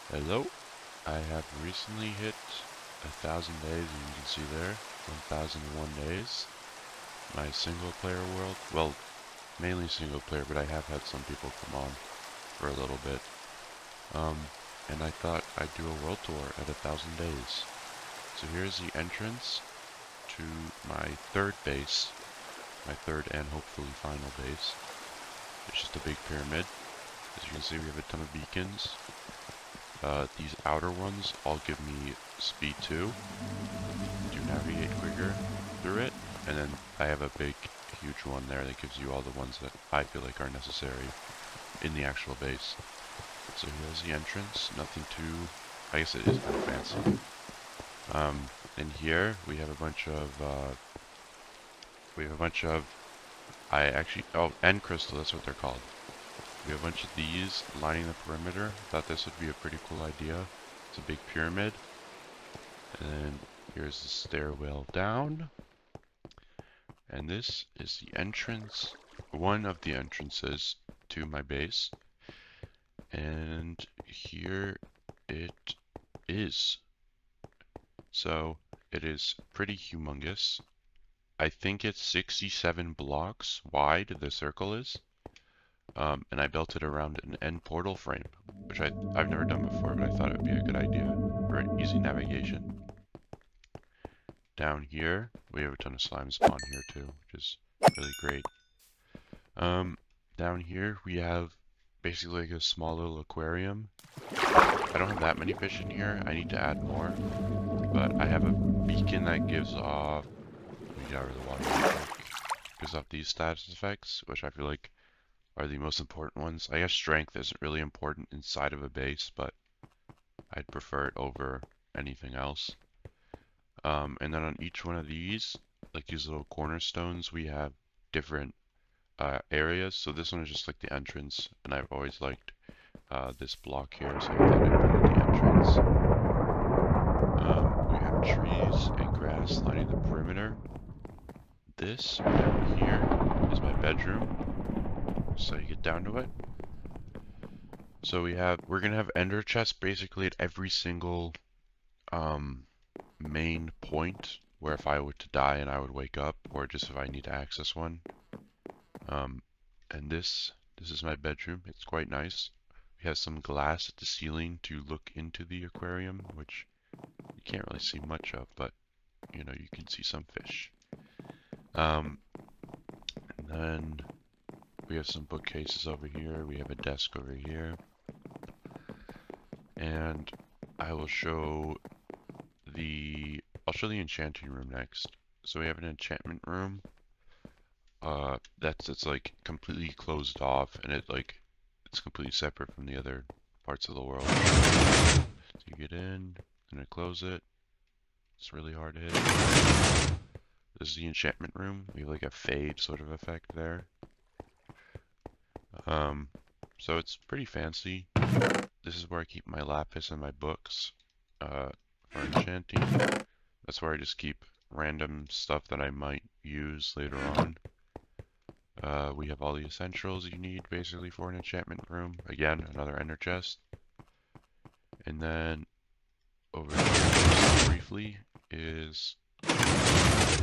Hello, I have recently hit 1,000 days, as you can see there, 1,001 days. My single player world, well, mainly single player, but I have had some people come on for a little bit. And I thought I'd do a world tour at 1,000 days. So here's the entrance to my third base, my third and hopefully final base. It's just a big pyramid. As you can see, we have a ton of beacons. These outer ones all give me speed 2 to navigate quicker through it, and then I have a big, huge one there that gives you all the ones that I feel like are necessary in the actual base. So here's the entrance, nothing too, I guess it is kind of fancy. In here we have a bunch of, end crystal, that's what they're called. We have a bunch of these lining the perimeter. Thought this would be a pretty cool idea. It's a big pyramid. And then here's the stairwell down. And this is the entrance, one of the entrances to my base. And here it is. So it is pretty humongous. I think it's 67 blocks wide, the circle is. And I built it around an end portal frame, which I've never done before, but I thought it would be a good idea for easy navigation. Down here, we have a ton of slime spawn here too, which is really great. Down here we have basically like a small little aquarium. I don't have that many fish in here. I need to add more, but I have a beacon that gives off. Let me get out of the water real quick. Gives off these status effects, which I feel like are the most important ones. I guess strength isn't really important inside of a base, but I'd prefer it over anything else. And then on each one of these, like these little cornerstones, we have different areas. So this one is just like the entrance, and I've always liked this block here, so I thought I'd put it at the entrance. We have trees and grass lining the perimeter. This down here is my bedroom, so you get down to it. So we're gonna have ender chests basically at every single main point where if I were to die and I would wake up, or just if I need to access one. And this is my bedroom. It's quite nice. We have some glass at the ceiling to look into the aquarium, which you can't really see much of, but you know, you can see some fish. And then we have some bookcases over here. We have a desk over here. And I'll show the enchanting room next. So we have an enchantment room. It's like completely closed off, and it's completely separate from the other parts of the world. So you get in, and I close it. It's really hard to hit. This is the enchantment room. We have like a fade sort of effect there. So it's pretty fancy. This is where I keep my lapis and my books for enchanting. That's where I just keep random stuff that I might use later on. We have all the essentials you need basically for an enchantment room. Again, another ender chest. And then over here briefly is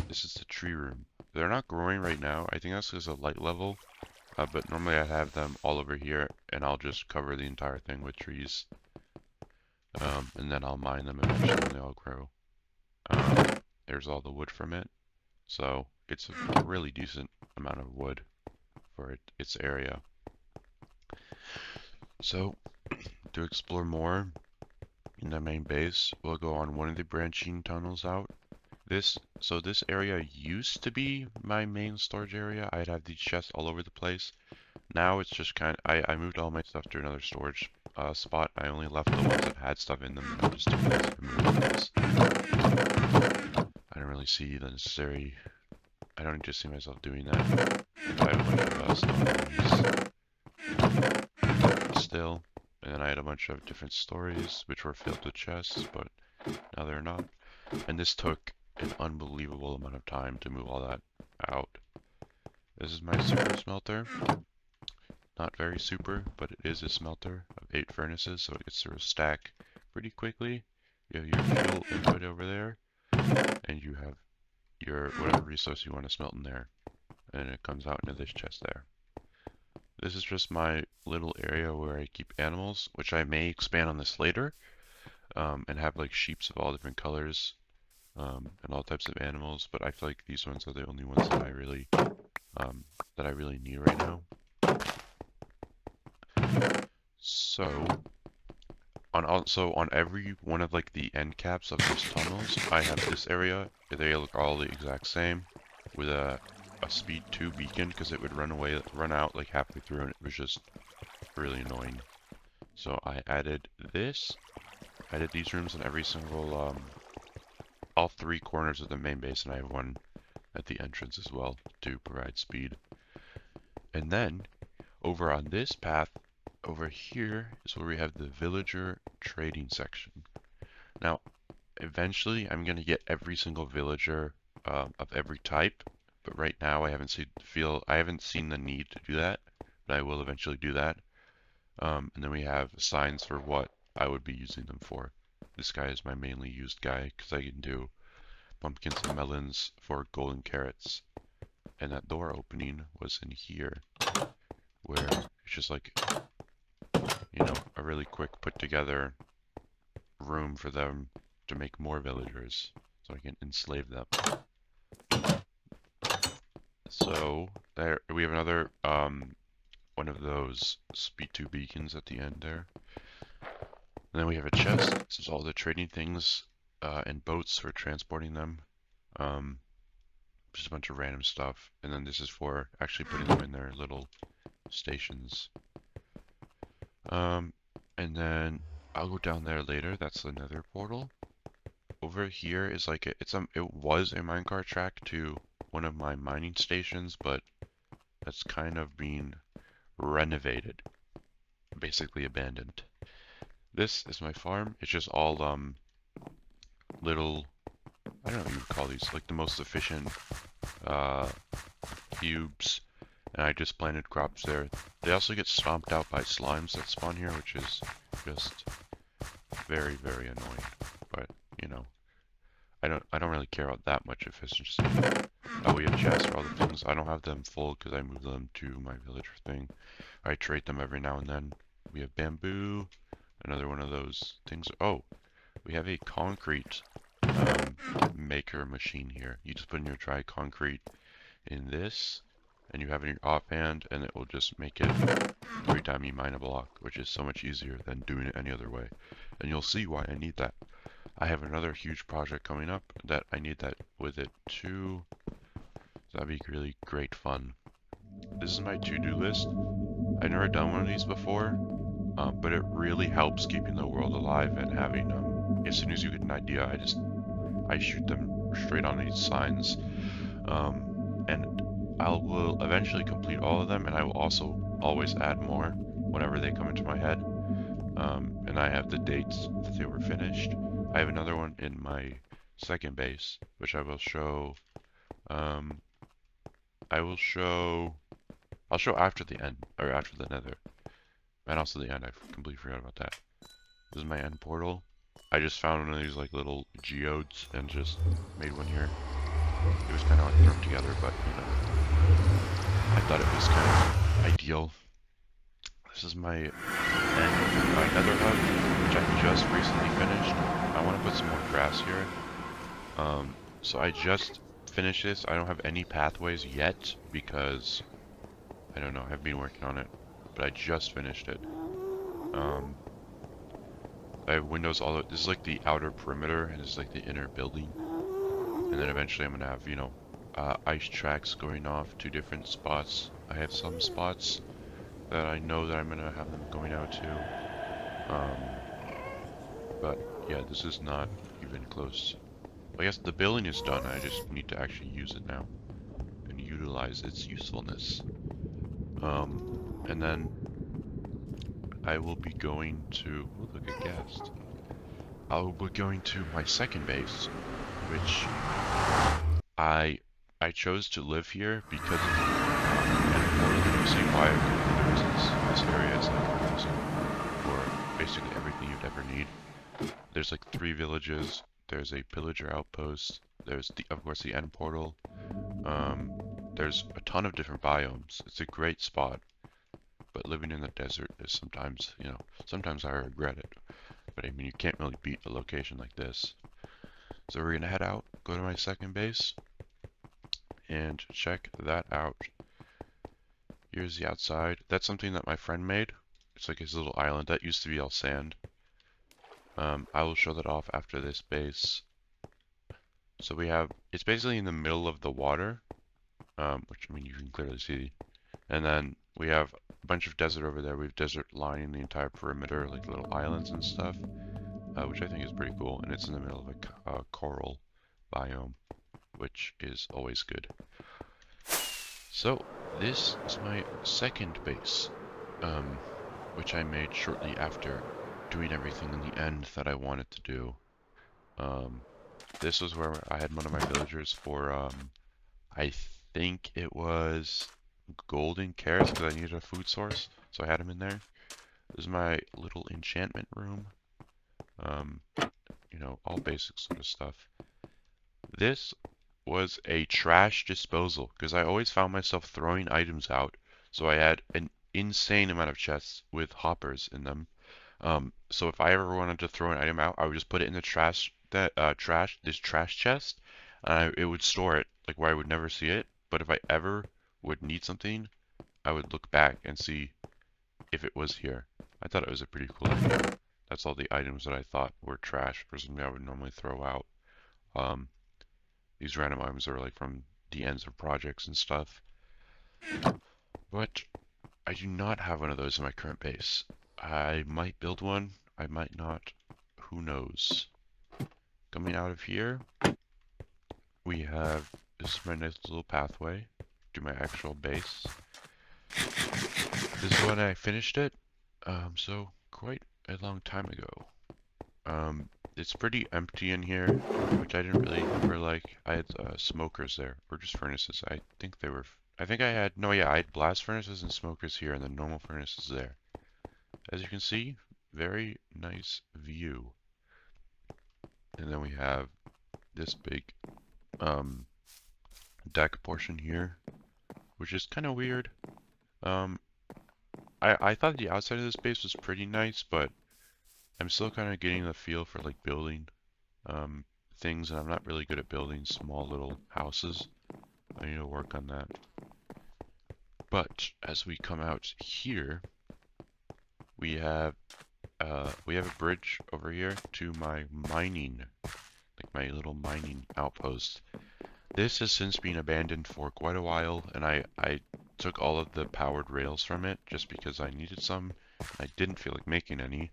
this is the tree room. They're not growing right now. I think that's because of light level. But normally I have them all over here, and I'll just cover the entire thing with trees. And then I'll mine them eventually when they all grow. There's all the wood from it. So it's a really decent amount of wood for its area. So to explore more in the main base, we'll go on one of the branching tunnels out. This area used to be my main storage area. I'd have these chests all over the place. Now it's just I moved all my stuff to another storage spot. I only left the ones that had stuff in them. I just too lazy to move those. I don't really see the necessary. I don't just see myself doing that. I have a bunch of stone still, and then I had a bunch of different stories which were filled with chests, but now they're not. And this took an unbelievable amount of time to move all that out. This is my super smelter. Not very super, but it is a smelter of 8 furnaces, so it gets through a stack pretty quickly. You have your fuel input over there, and you have your whatever resource you want to smelt in there, and it comes out into this chest there. This is just my little area where I keep animals, which I may expand on this later, and have like sheeps of all different colors, and all types of animals, but I feel like these ones are the only ones that I really need right now. So on every one of like the end caps of these tunnels, I have this area. They look all the exact same, with a speed 2 beacon, because it would run out like halfway through, and it was just really annoying. So I added these rooms in every single all 3 corners of the main base, and I have one at the entrance as well to provide speed. And then over on this path over here is where we have the villager trading section. Now eventually I'm going to get every single villager of every type, but right now I haven't seen the need to do that, but I will eventually do that. And then we have signs for what I would be using them for. This guy is my mainly used guy because I can do pumpkins and melons for golden carrots. And that door opening was in here, where it's just like, you know, a really quick put together room for them to make more villagers so I can enslave them. So there we have another one of those speed 2 beacons at the end there. And then we have a chest. This is all the trading things and boats for transporting them. Just a bunch of random stuff. And then this is for actually putting them in their little stations. And then I'll go down there later. That's the Nether portal. Over here is like it was a minecart track to one of my mining stations, but that's kind of being renovated, basically abandoned. This is my farm. It's just all little, I don't know what you would call these, like the most efficient cubes, and I just planted crops there. They also get stomped out by slimes that spawn here, which is just very, very annoying. But you know, I don't really care about that much efficiency. We have chests for all the things. I don't have them full because I move them to my villager thing. I trade them every now and then. We have bamboo, another one of those things. Oh, we have a concrete maker machine here. You just put in your dry concrete in this, and you have it in your offhand, and it will just make it every time you mine a block, which is so much easier than doing it any other way. And you'll see why I need that. I have another huge project coming up that I need that with it too. So that'd be really great fun. This is my to-do list. I've never done one of these before, but it really helps keeping the world alive and having, as soon as you get an idea, I shoot them straight on these signs. And I will eventually complete all of them, and I will also always add more whenever they come into my head. And I have the dates that they were finished. I have another one in my second base, which I will show. I'll show after the end, or after the Nether, and also the end. I completely forgot about that. This is my end portal. I just found one of these like little geodes and just made one here. It was kind of like thrown together, but you know, I thought it was kind of ideal. This is my end of my Nether Hub, which I just recently finished. I want to put some more grass here. So I just finished this. I don't have any pathways yet because I don't know. I've been working on it, but I just finished it. I have windows all. This is like the outer perimeter, and this is like the inner building. And then eventually I'm gonna have, you know, ice tracks going off to different spots. I have some spots that I know that I'm gonna have them going out to. But yeah, this is not even close. I guess the building is done. I just need to actually use it now and utilize its usefulness. And then I will be going to look at guest. I will be going to my second base, which I chose to live here because of the and more than you see why I This area is like amazing for basically everything you'd ever need. There's like 3 villages. There's a pillager outpost. There's of course the end portal. There's a ton of different biomes. It's a great spot. But living in the desert is sometimes, sometimes I regret it. But I mean, you can't really beat a location like this. So we're gonna head out, go to my second base, and check that out. Here's the outside. That's something that my friend made. It's like his little island. That used to be all sand. I will show that off after this base. So it's basically in the middle of the water, which I mean you can clearly see. And then we have a bunch of desert over there. We have desert lining the entire perimeter, like little islands and stuff, which I think is pretty cool. And it's in the middle of a coral biome, which is always good. So this is my second base, which I made shortly after doing everything in the end that I wanted to do. This was where I had one of my villagers for, I think it was golden carrots because I needed a food source, so I had him in there. This is my little enchantment room. All basic sort of stuff. This was a trash disposal because I always found myself throwing items out, so I had an insane amount of chests with hoppers in them. So if I ever wanted to throw an item out, I would just put it in the trash trash chest, and it would store it like where I would never see it. But if I ever would need something, I would look back and see if it was here. I thought it was a pretty cool idea. That's all the items that I thought were trash for something I would normally throw out. These random items are like from the ends of projects and stuff. But I do not have one of those in my current base. I might build one, I might not. Who knows? Coming out of here, we have, this is my nice little pathway to my actual base. This is when I finished it, so quite a long time ago. It's pretty empty in here, which I didn't really ever like. I had smokers there, or just furnaces. I think they were, I think I had, no, yeah, I had blast furnaces and smokers here, and then normal furnaces there. As you can see, very nice view. And then we have this big deck portion here, which is kind of weird. I thought the outside of this base was pretty nice, but I'm still kind of getting the feel for like building things, and I'm not really good at building small little houses. I need to work on that. But as we come out here, we have a bridge over here to my mining, like my little mining outpost. This has since been abandoned for quite a while, and I took all of the powered rails from it just because I needed some. I didn't feel like making any.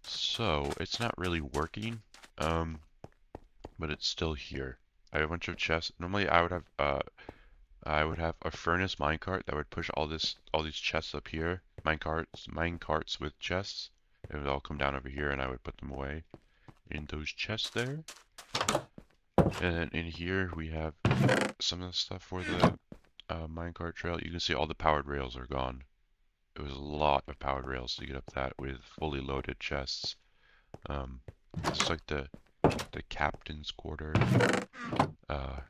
So it's not really working, but it's still here. I have a bunch of chests. Normally I would have a furnace minecart that would push all these chests up here. Minecarts with chests. It would all come down over here, and I would put them away in those chests there. And then in here we have some of the stuff for the minecart trail. You can see all the powered rails are gone. It was a lot of powered rails to get up that with fully loaded chests. It's like the captain's quarter.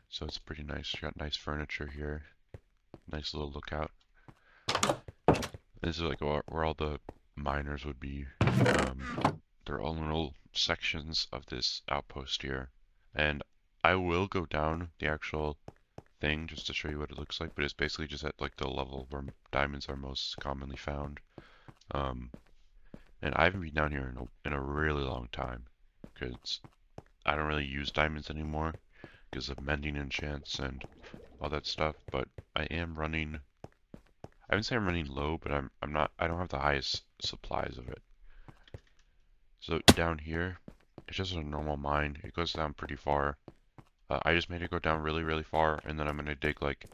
So it's pretty nice. You got nice furniture here. Nice little lookout. This is like where all the miners would be. They're all little sections of this outpost here. And I will go down the actual thing just to show you what it looks like, but it's basically just at like the level where diamonds are most commonly found. And I haven't been down here in a really long time because I don't really use diamonds anymore because of mending enchants and all that stuff. But I am running. I wouldn't say I'm running low, but I'm not. I don't have the highest supplies of it. So down here, it's just a normal mine. It goes down pretty far. I just made it go down really, really far, and then I'm gonna dig like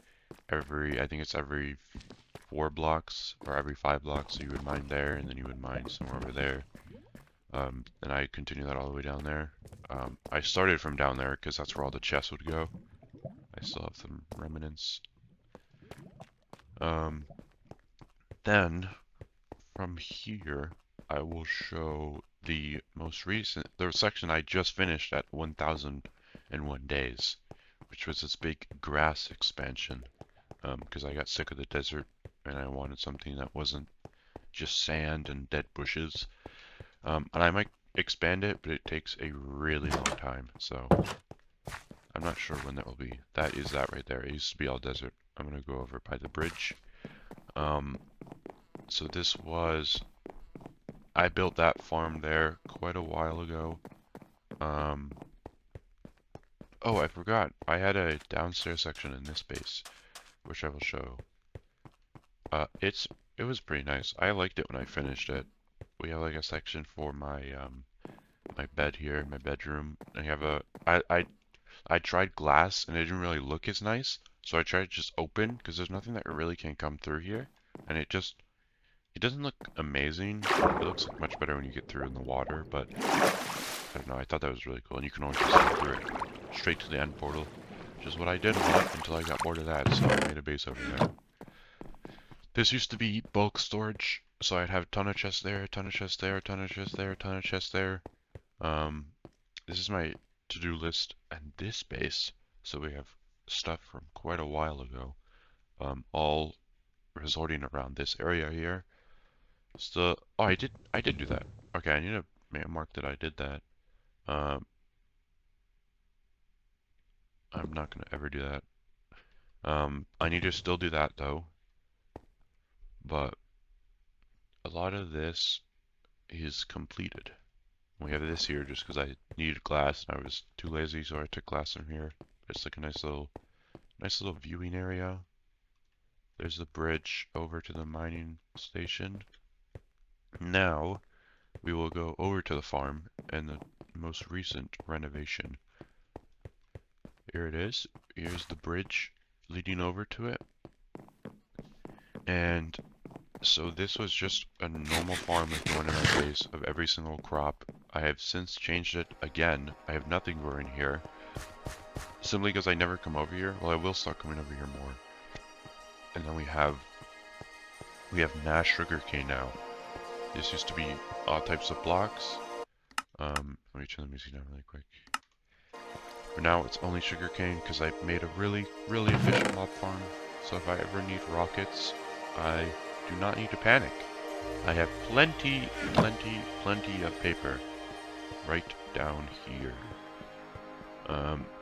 I think it's every 4 blocks or every 5 blocks. So you would mine there, and then you would mine somewhere over there. And I continue that all the way down there. I started from down there because that's where all the chests would go. I still have some remnants. Then from here, I will show the section I just finished at 1001 days, which was this big grass expansion, because I got sick of the desert and I wanted something that wasn't just sand and dead bushes. And I might expand it, but it takes a really long time, so I'm not sure when that will be. That is that right there. It used to be all desert. I'm gonna go over by the bridge. So this was, I built that farm there quite a while ago. Oh, I forgot. I had a downstairs section in this base, which I will show. It was pretty nice. I liked it when I finished it. We have like a section for my my bed here, my bedroom. I have I tried glass and it didn't really look as nice, so I tried just open because there's nothing that really can come through here, and it doesn't look amazing. It looks like much better when you get through in the water, but I don't know. I thought that was really cool, and you can always just go through it straight to the end portal, which is what I did a lot until I got bored of that, so I made a base over there. This used to be bulk storage, so I'd have a ton of chests there, a ton of chests there, a ton of chests there, a ton of chests there. This is my to-do list and this base, so we have stuff from quite a while ago, all resorting around this area here. So, oh, I did do that. Okay, I need to mark that I did that. I'm not gonna ever do that. I need to still do that though, but a lot of this is completed. We have this here just because I needed glass and I was too lazy, so I took glass from here. It's like a nice little viewing area. There's the bridge over to the mining station. Now we will go over to the farm and the most recent renovation. Here it is. Here's the bridge leading over to it. And so this was just a normal farm like the one in my base of every single crop. I have since changed it again. I have nothing growing here. Simply because I never come over here. Well, I will start coming over here more. And then we have Nash sugarcane now. This used to be all types of blocks. Let me turn the music down really quick. For now, it's only sugarcane because I've made a really efficient mob farm. So if I ever need rockets, I do not need to panic. I have plenty of paper right down here.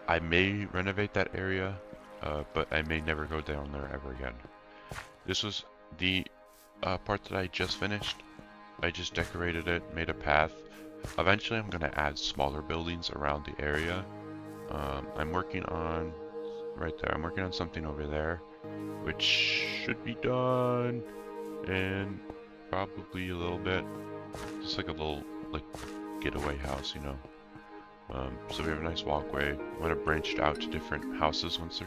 I may renovate that area, but I may never go down there ever again. This was the part that I just finished. I just decorated it, made a path. Eventually I'm going to add smaller buildings around the area. I'm working on, right there, I'm working on something over there, which should be done in probably a little bit. Just like a little, like, getaway house, you know. So we have a nice walkway. I'm going to branch out to different houses once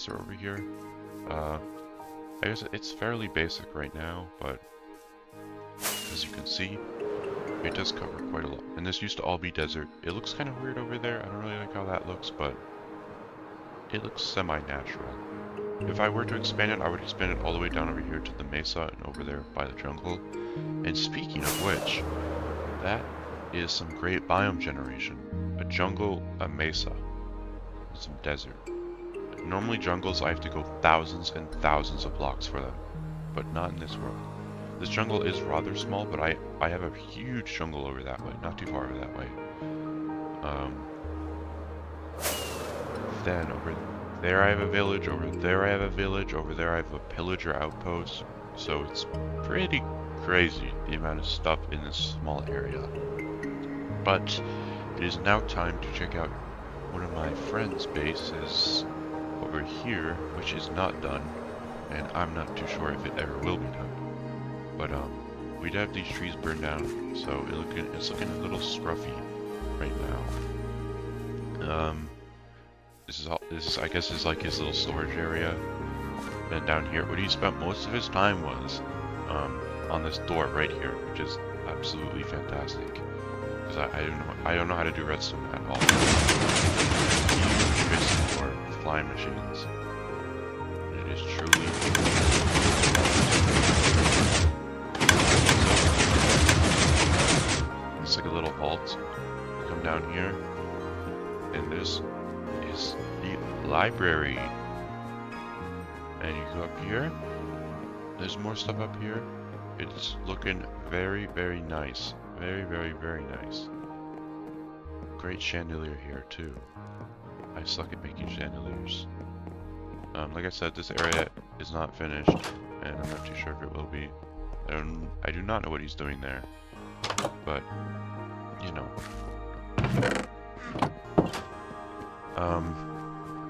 they're over here. I guess it's fairly basic right now, but as you can see, it does cover quite a lot. And this used to all be desert. It looks kind of weird over there. I don't really like how that looks, but it looks semi-natural. If I were to expand it, I would expand it all the way down over here to the mesa and over there by the jungle. And speaking of which, that is some great biome generation. A jungle, a mesa, and some desert. Normally jungles, I have to go thousands and thousands of blocks for them, but not in this world. This jungle is rather small, but I have a huge jungle over that way, not too far over that way. Then over there I have a village, over there I have a village, over there I have a pillager outpost. So it's pretty crazy the amount of stuff in this small area. But it is now time to check out one of my friend's bases over here, which is not done, and I'm not too sure if it ever will be done. But we'd have these trees burned down, so it's looking a little scruffy right now. This I guess is like his little storage area. Then down here, what he spent most of his time was on this door right here, which is absolutely fantastic. Because I don't know how to do redstone at all. Huge door with flying machines. It is truly a little vault. Come down here, and this is the library. And you go up here. There's more stuff up here. It's looking very, very nice. Very, very, very nice. Great chandelier here too. I suck at making chandeliers. Like I said, this area is not finished, and I'm not too sure if it will be. I do not know what he's doing there, but you know.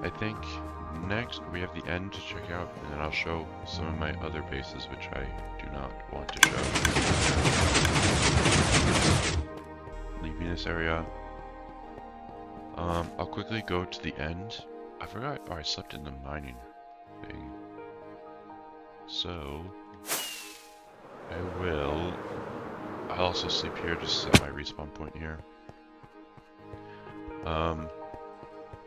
I think next we have the end to check out, and then I'll show some of my other bases which I do not want to show. Leaving this area. I'll quickly go to the end. I forgot. Oh, I slept in the mining thing. So I'll also sleep here just at my respawn point here. And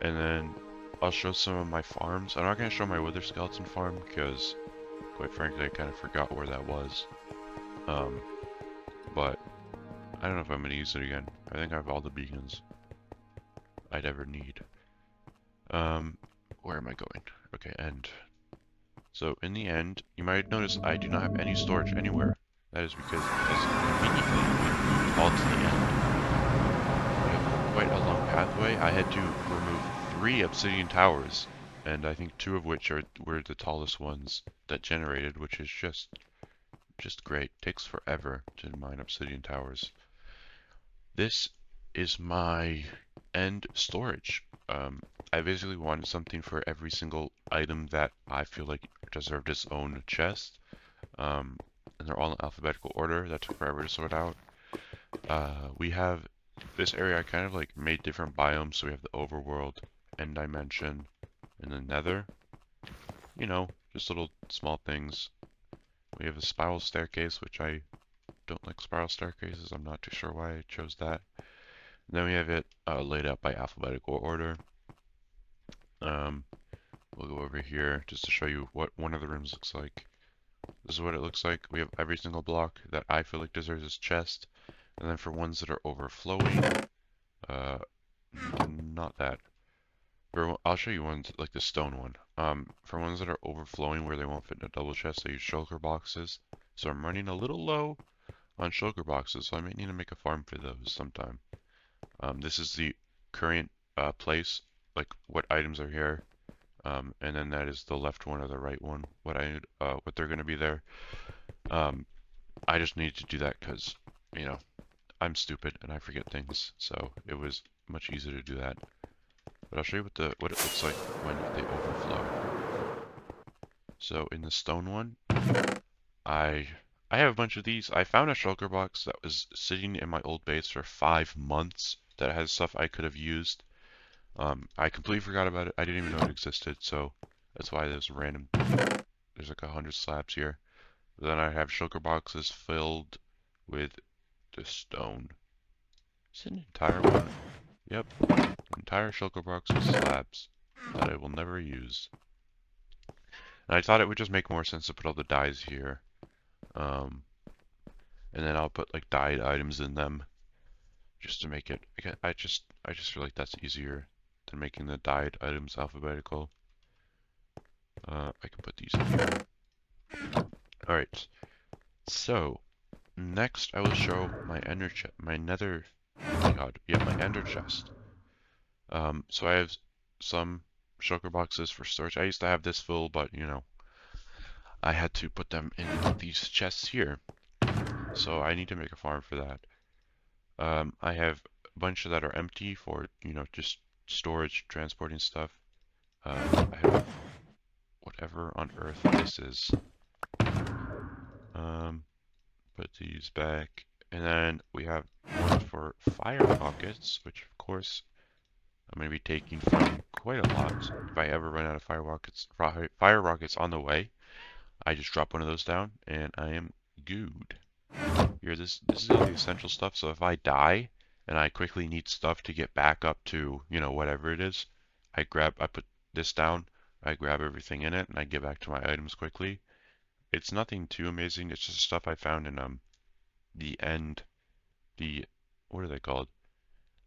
then I'll show some of my farms. I'm not going to show my wither skeleton farm because, quite frankly, I kind of forgot where that was. But I don't know if I'm going to use it again. I think I have all the beacons I'd ever need. Where am I going? Okay, end. So in the end, you might notice I do not have any storage anywhere. That is because as conveniently we moved all to the end. We have quite a long pathway. I had to remove 3 obsidian towers, and I think 2 of which were the tallest ones that generated, which is just great. Takes forever to mine obsidian towers. This is my end storage. I basically wanted something for every single item that I feel like deserved its own chest. And they're all in alphabetical order. That took forever to sort out. We have this area I kind of like made different biomes. So we have the overworld, end dimension, and the nether. You know, just little small things. We have a spiral staircase, which I don't like spiral staircases. I'm not too sure why I chose that. And then we have it laid out by alphabetical order. We'll go over here just to show you what one of the rooms looks like. This is what it looks like. We have every single block that I feel like deserves its chest. And then for ones that are overflowing, not that. I'll show you ones like the stone one. For ones that are overflowing where they won't fit in a double chest, I use shulker boxes. So I'm running a little low on shulker boxes, so I might need to make a farm for those sometime. This is the current place, like what items are here. And then that is the left one or the right one, what they're going to be there. I just need to do that because, you know, I'm stupid and I forget things, so it was much easier to do that. But I'll show you what it looks like when they overflow. So in the stone one, I have a bunch of these. I found a shulker box that was sitting in my old base for 5 months that has stuff I could have used. I completely forgot about it. I didn't even know it existed, so that's why there's random. There's like 100 slabs here. But then I have shulker boxes filled with the stone. It's an entire one. Yep, entire shulker box with slabs that I will never use. And I thought it would just make more sense to put all the dyes here. And then I'll put like dyed items in them, just to make it. I just feel like that's easier than making the dyed items alphabetical. I can put these in here. All right. So next, I will show my nether. Oh my god, yeah, my ender chest. So I have some shulker boxes for storage. I used to have this full, but you know, I had to put them in these chests here. So I need to make a farm for that. I have a bunch that are empty for, you know, just storage, transporting stuff. I have whatever on earth this is. Put these back. And then we have one for fire rockets, which of course I'm going to be taking from quite a lot. If I ever run out of fire rockets on the way, I just drop one of those down and I am good. Here, this is all the essential stuff, so if I die and I quickly need stuff to get back up to, you know, whatever it is, I put this down, I grab everything in it, and I get back to my items quickly. It's nothing too amazing, it's just stuff I found in the what are they called?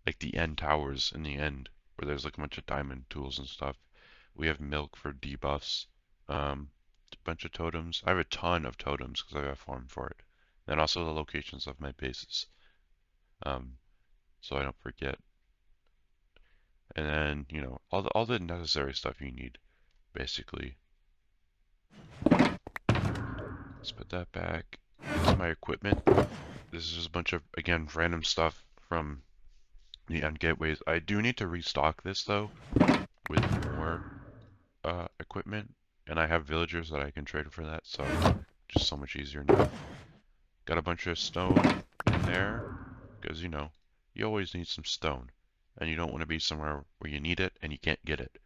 Like the end towers in the end, where there's like a bunch of diamond tools and stuff. We have milk for debuffs. A bunch of totems. I have a ton of totems because I got farm for it. And also the locations of my bases. Um, so I don't forget. And then, you know, all the necessary stuff you need, basically. Let's put that back. This is my equipment. This is just a bunch of, again, random stuff from the end gateways. I do need to restock this, though, with more equipment. And I have villagers that I can trade for that, so just so much easier now. Got a bunch of stone in there, because, you know, you always need some stone. And you don't want to be somewhere where you need it and you can't get it.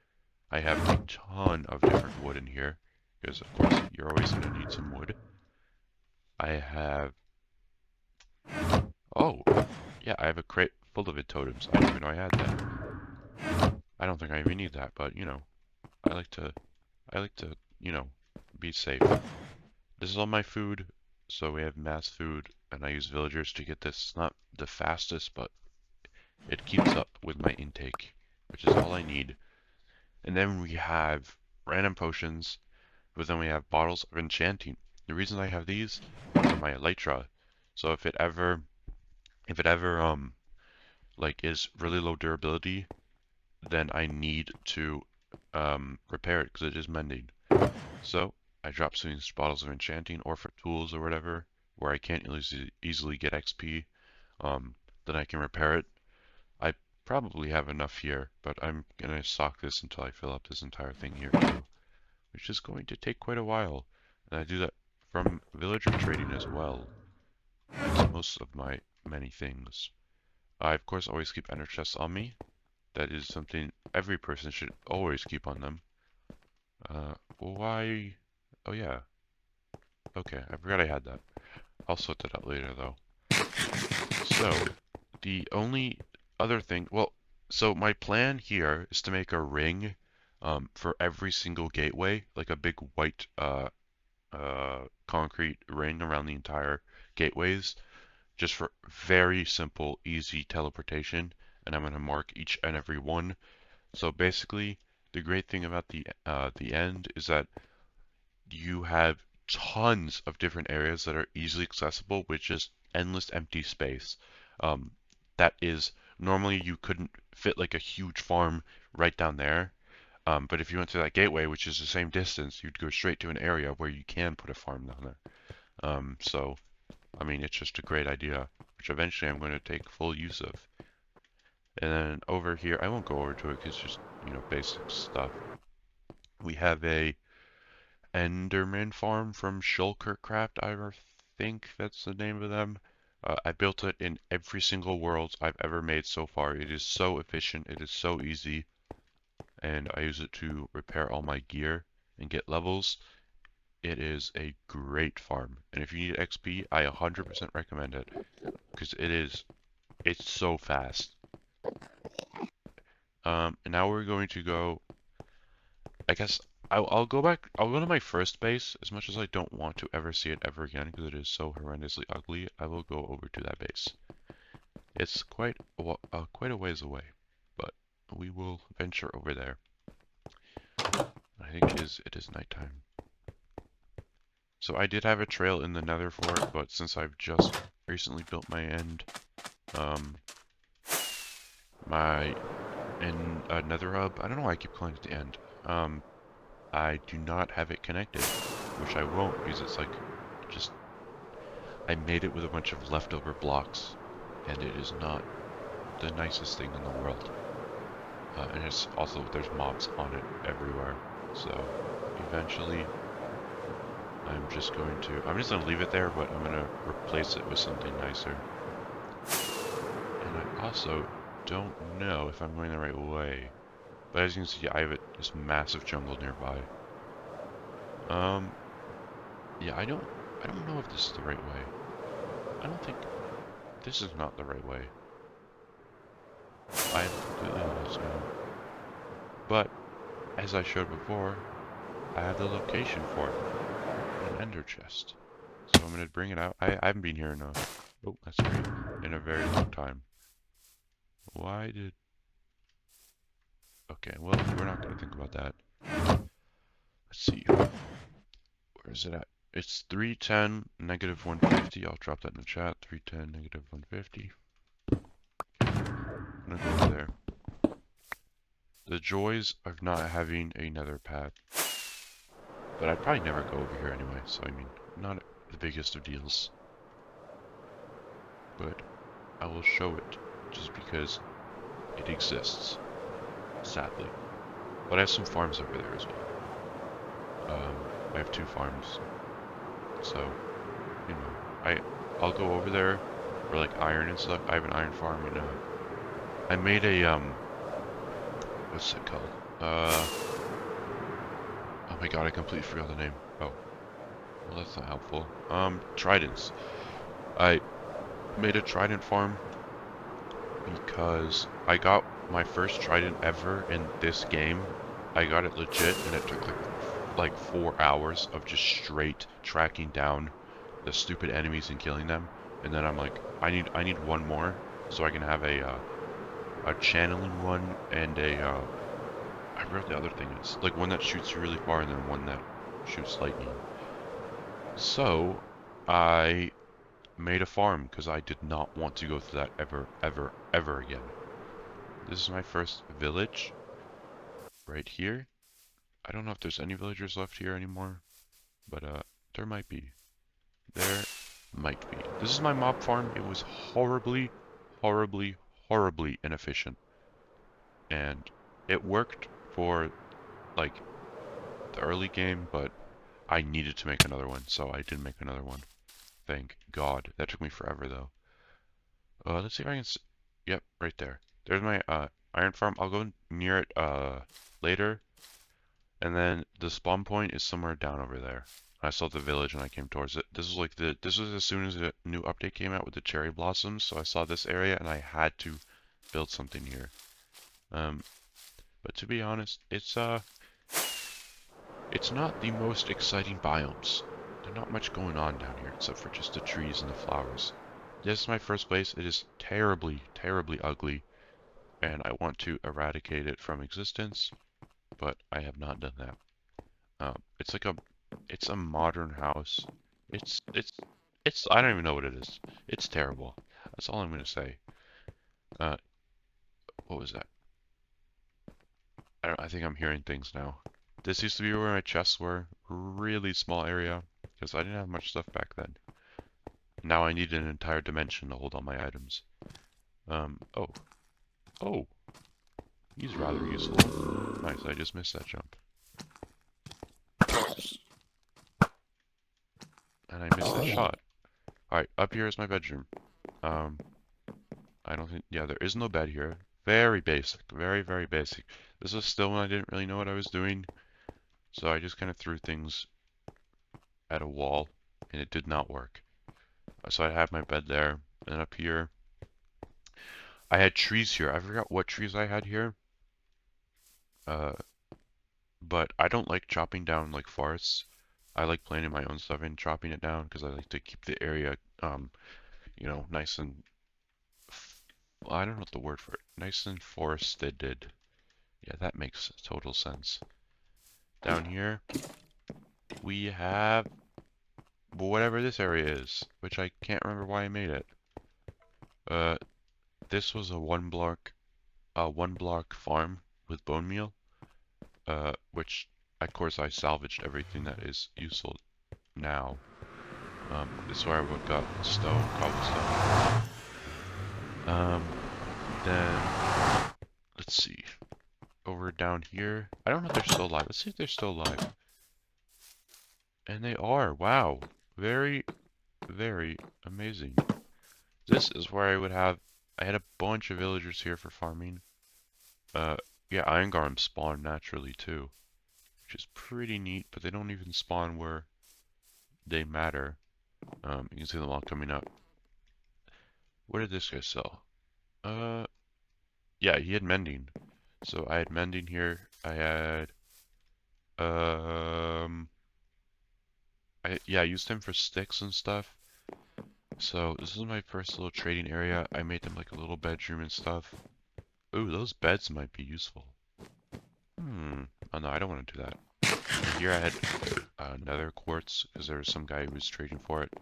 I have a ton of different wood in here, because, of course, you're always going to need some wood. I have... Oh, yeah, I have a crate full of totems. I didn't even know I had that. I don't think I even need that, but, you know, I like to, you know, be safe. This is all my food, so we have mass food, and I use villagers to get this. It's not the fastest, but it keeps up with my intake, which is all I need. And then we have random potions, but then we have bottles of enchanting. The reason I have these are my elytra. So if it ever like is really low durability, then I need to repair it because it is mending. So I drop some of these bottles of enchanting or for tools or whatever where I can't easily get XP. Then I can repair it. I probably have enough here, but I'm gonna stock this until I fill up this entire thing here too, which is going to take quite a while. And I do that from villager trading as well. That's most of my many things. I of course always keep ender chests on me. That is something every person should always keep on them. Why? Oh yeah. Okay, I forgot I had that. I'll sort that out later though. So, the only other thing, well, so my plan here is to make a ring for every single gateway, like a big white concrete ring around the entire gateways, just for very simple, easy teleportation. And I'm going to mark each and every one. So basically, the great thing about the end is that you have tons of different areas that are easily accessible with just endless empty space. Um, that is normally you couldn't fit like a huge farm right down there. But if you went to that gateway, which is the same distance, you'd go straight to an area where you can put a farm down there. So, I mean, it's just a great idea, which eventually I'm going to take full use of. And then over here, I won't go over to it because it's just, you know, basic stuff. We have a Enderman farm from Shulker Craft, I think that's the name of them. I built it in every single world I've ever made so far. It is so efficient, it is so easy, and I use it to repair all my gear and get levels. It is a great farm, and if you need XP, I 100% recommend it, because it's so fast. And now we're going to go, I guess I'll go back. I'll go to my first base. As much as I don't want to ever see it ever again because it is so horrendously ugly, I will go over to that base. It's quite a ways away, but we will venture over there. I think it is nighttime. So I did have a trail in the Nether for it, but since I've just recently built my end, Nether Hub. I don't know why I keep calling it the end. I do not have it connected, which I won't because it's like just I made it with a bunch of leftover blocks, and it is not the nicest thing in the world. And it's also there's mobs on it everywhere. So eventually, I'm just gonna leave it there, but I'm gonna replace it with something nicer. And I also don't know if I'm going the right way. But as you can see, I have this massive jungle nearby. Yeah, I don't know if this is the right way. I don't think this is not the right way. I am completely lost now. But as I showed before, I have the location for it, an ender chest. So I'm gonna bring it out. I haven't been here in Oh, that's great. In a very long time. Why did... Okay, well, we're not going to think about that. Let's see. Where is it at? It's 310, negative 150. I'll drop that in the chat. 310, negative 150. I'm going to go over there. The joys of not having a nether path. But I'd probably never go over here anyway, so I mean, not the biggest of deals. But I will show it, just because it exists, sadly. But I have some farms over there as well. I have 2 farms, so, you know, I'll go over there for like iron and stuff. I have an iron farm, and I made a, what's it called? Oh my god, I completely forgot the name. Oh, well that's not helpful. Tridents. I made a trident farm because I got my first trident ever in this game. I got it legit, and it took like 4 hours of just straight tracking down the stupid enemies and killing them. And then I'm like, I need one more so I can have a channeling one and I forgot what the other thing is. Like one that shoots you really far and then one that shoots lightning. So I made a farm because I did not want to go through that ever again. This is my first village right here. I don't know if there's any villagers left here anymore, but there might be. There might be. This is my mob farm. It was horribly, horribly, horribly inefficient. And it worked for like the early game, but I needed to make another one, so I did make another one. Thank God. That took me forever though. Let's see if I can yep, right there. There's my iron farm. I'll go near it later. And then the spawn point is somewhere down over there. I saw the village and I came towards it. This was like this was as soon as the new update came out with the cherry blossoms, so I saw this area and I had to build something here. But to be honest, it's not the most exciting biomes. There's not much going on down here except for just the trees and the flowers. This is my first place. It is terribly, terribly ugly, and I want to eradicate it from existence, but I have not done that. It's like it's a modern house. It's, it's, I don't even know what it is. It's terrible. That's all I'm gonna say. Uh, what was that? I think I'm hearing things now. This used to be where my chests were. Really small area, because I didn't have much stuff back then. Now I need an entire dimension to hold all my items. Oh. Oh. He's rather useful. Nice, I just missed that jump. And I missed that shot. Alright, up here is my bedroom. I don't think, yeah, there is no bed here. Very basic, very, very basic. This was still when I didn't really know what I was doing. So I just kind of threw things at a wall, and it did not work. So I had my bed there, and up here, I had trees here. I forgot what trees I had here. But I don't like chopping down like forests. I like planting my own stuff and chopping it down because I like to keep the area, you know, nice and, I don't know what the word for it, nice and forested. Yeah, that makes total sense. Down here, we have whatever this area is, which I can't remember why I made it. This was a one block farm with bone meal, which of course I salvaged everything that is useful now. This is where I got stone, cobblestone. Then let's see. Over down here, I don't know if they're still alive. Let's see if they're still alive. And they are. Wow. Very, very amazing. This is where I had a bunch of villagers here for farming. Yeah, iron golems spawn naturally too, which is pretty neat, but they don't even spawn where they matter. You can see them all coming up. What did this guy sell? Yeah, he had mending. So I had mending here. I had, yeah, I used him for sticks and stuff. So this is my first little trading area. I made them like a little bedroom and stuff. Ooh, those beds might be useful. Oh no, I don't want to do that. And here I had nether quartz because there was some guy who was trading for it.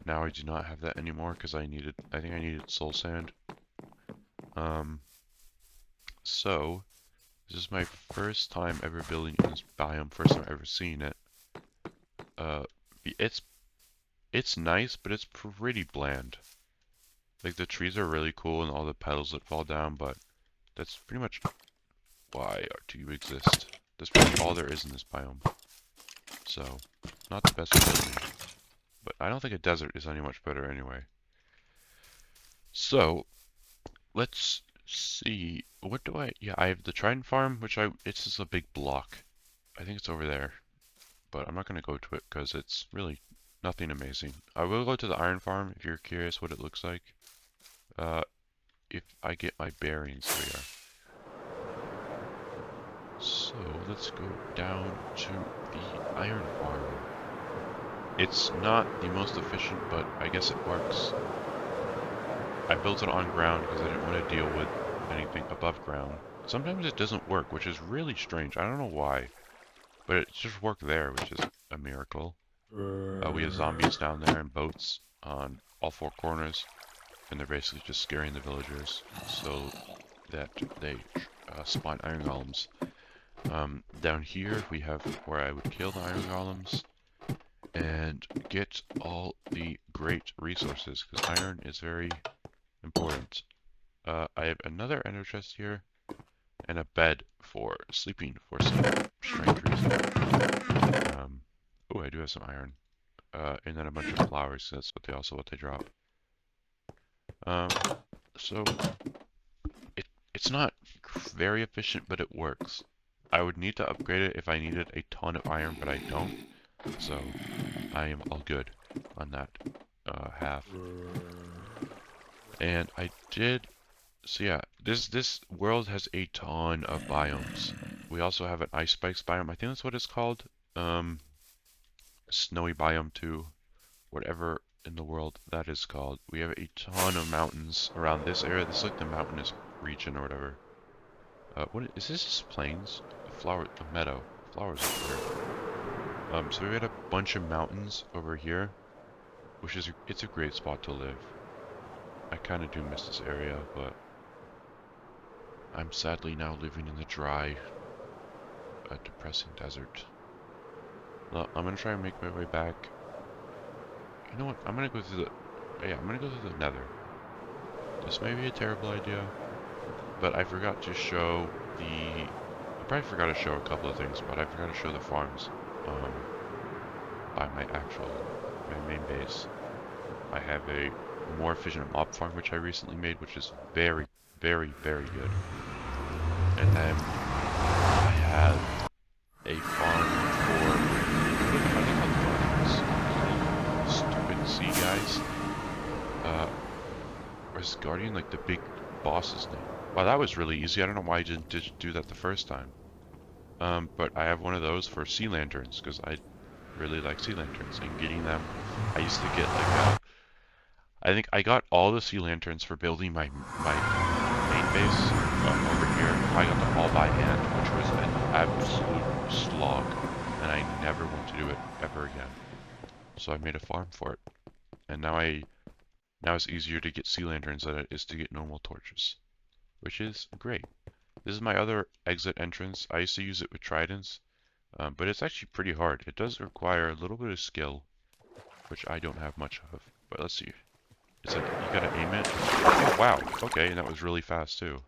Now I do not have that anymore because I think I needed soul sand. So this is my first time ever building in this biome, first time ever seeing it. Uh, it's nice, but it's pretty bland. Like the trees are really cool and all the petals that fall down, but that's pretty much why do you exist. That's pretty much all there is in this biome. So, not the best for building. But I don't think a desert is any much better anyway. So, let's see. What do yeah, I have the Trident farm, it's just a big block. I think it's over there. But I'm not going to go to it because it's really nothing amazing. I will go to the iron farm if you're curious what it looks like. If I get my bearings, there we are. So let's go down to the iron farm. It's not the most efficient, but I guess it works. I built it on ground because I didn't want to deal with anything above ground. Sometimes it doesn't work, which is really strange. I don't know why, but it just worked there, which is a miracle. We have zombies down there and boats on all four corners, and they're basically just scaring the villagers so that they spawn iron golems. Down here we have where I would kill the iron golems and get all the great resources, because iron is very important. I have another ender chest here, and a bed for sleeping for some strange reason. Oh, I do have some iron. And then a bunch of flowers, that's what they drop. So it's not very efficient, but it works. I would need to upgrade it if I needed a ton of iron, but I don't. So I am all good on that half. And I did. So yeah, this world has a ton of biomes. We also have an ice spikes biome. I think that's what it's called. Snowy biome too. Whatever in the world that is called. We have a ton of mountains around this area. This is like the mountainous region or whatever. What is this? Just plains? A meadow. Flowers up there. So we got a bunch of mountains over here, which is it's a great spot to live. I kind of do miss this area, but I'm sadly now living in the dry, depressing desert. Well, I'm gonna try and make my way back. You know what? I'm gonna go through I'm gonna go through the Nether. This may be a terrible idea, but I forgot to show I probably forgot to show a couple of things, but I forgot to show the farms. By my main base. I have a more efficient mob farm which I recently made, which is very, very, very good. And then I have a farm for, what are they called, farms? Stupid sea guys. Where's Guardian, like the big boss's name? Wow, that was really easy. I don't know why I didn't do that the first time. But I have one of those for sea lanterns, because I really like sea lanterns, and getting them, I used to get like I think I got all the sea lanterns for building my main base over here. I got them all by hand, which was an absolute slog, and I never want to do it ever again. So I made a farm for it, and now it's easier to get sea lanterns than it is to get normal torches, which is great. This is my other exit entrance. I used to use it with tridents, but it's actually pretty hard. It does require a little bit of skill, which I don't have much of. But let's see. It's like, you gotta aim it. Oh, wow. Okay, and that was really fast, too.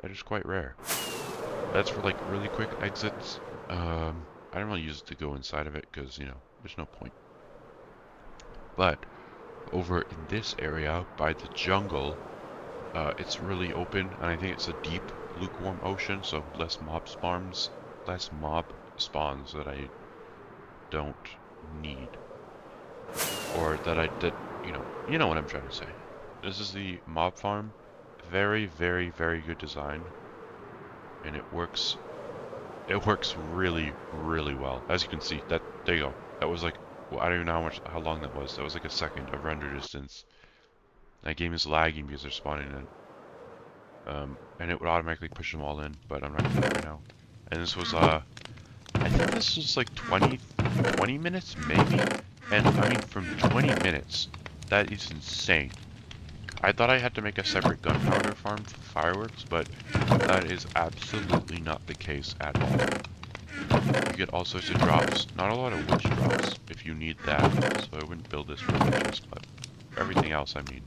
That is quite rare. That's for, like, really quick exits. I don't really use it to go inside of it, because, you know, there's no point. But, over in this area, by the jungle, it's really open, and I think it's a deep, lukewarm ocean, so less mob spawns that I don't need. Or that you know what I'm trying to say. This is the mob farm. Very, very, very good design. And it works really, really well. As you can see, there you go. That was like Well, I don't even know how long that was. That was like a second of render distance. That game is lagging because they're spawning in. And it would automatically push them all in, but I'm not gonna do that right now. And this was I think this was like 20 minutes maybe? And I mean from 20 minutes, that is insane. I thought I had to make a separate gunpowder farm for fireworks, but that is absolutely not the case at all. You get all sorts of drops. Not a lot of witch drops if you need that, so I wouldn't build this for witches, but for everything else, I mean,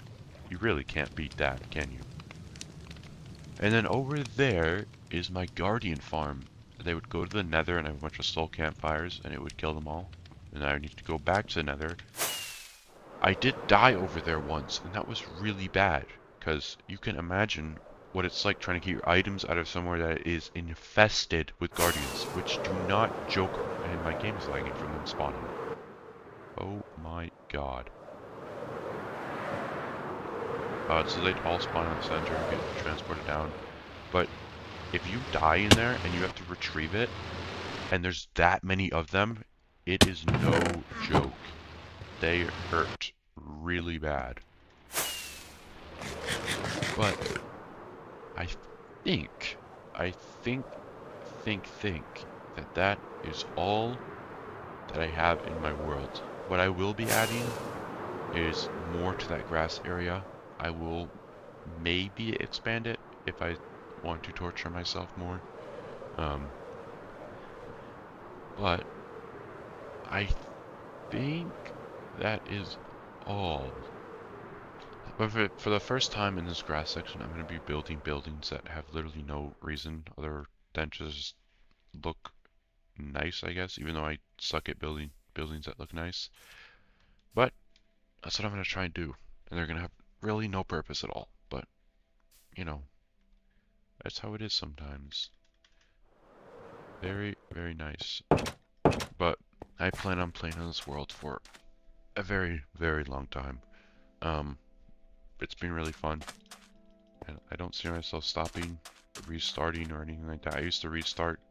you really can't beat that, can you? And then over there is my guardian farm. They would go to the nether and have a bunch of soul campfires, and it would kill them all. And I would need to go back to the nether. I did die over there once, and that was really bad, because you can imagine what it's like trying to get your items out of somewhere that is infested with guardians, which do not joke, and my game is lagging from them spawning. Oh my god. So they'd all spawn in the center and get transported down, but if you die in there and you have to retrieve it, and there's that many of them, it is no joke. They hurt really bad. But I think, think that that is all that I have in my world. What I will be adding is more to that grass area. I will maybe expand it if I want to torture myself more. But I think that is all. But for the first time in this grass section, I'm going to be building buildings that have literally no reason other than to just look nice, I guess, even though I suck at building buildings that look nice. But that's what I'm going to try and do. And they're going to have really no purpose at all. But, you know, that's how it is sometimes. Very, very nice. But I plan on playing in this world for a very, very long time. It's been really fun. And I don't see myself stopping, restarting, or anything like that. I used to restart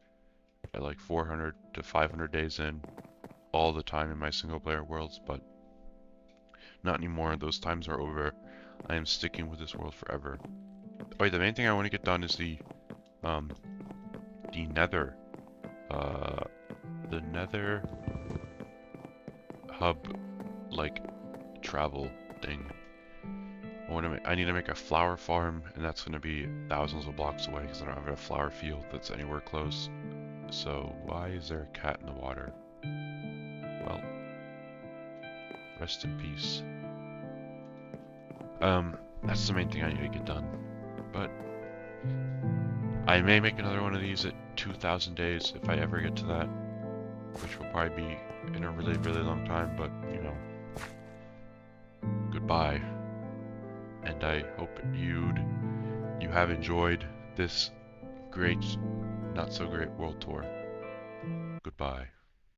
at like 400 to 500 days in all the time in my single player worlds, but not anymore. Those times are over. I am sticking with this world forever. Oh, wait, the main thing I want to get done is the Nether, the Nether Hub, like, travel thing. I need to make a flower farm, and that's going to be thousands of blocks away because I don't have a flower field that's anywhere close. So why is there a cat in the water? Well, rest in peace. That's the main thing I need to get done. But I may make another one of these at 2,000 days if I ever get to that, which will probably be in a really, really long time, but, you know, goodbye. And I hope you have enjoyed this great, not so great world tour. Goodbye.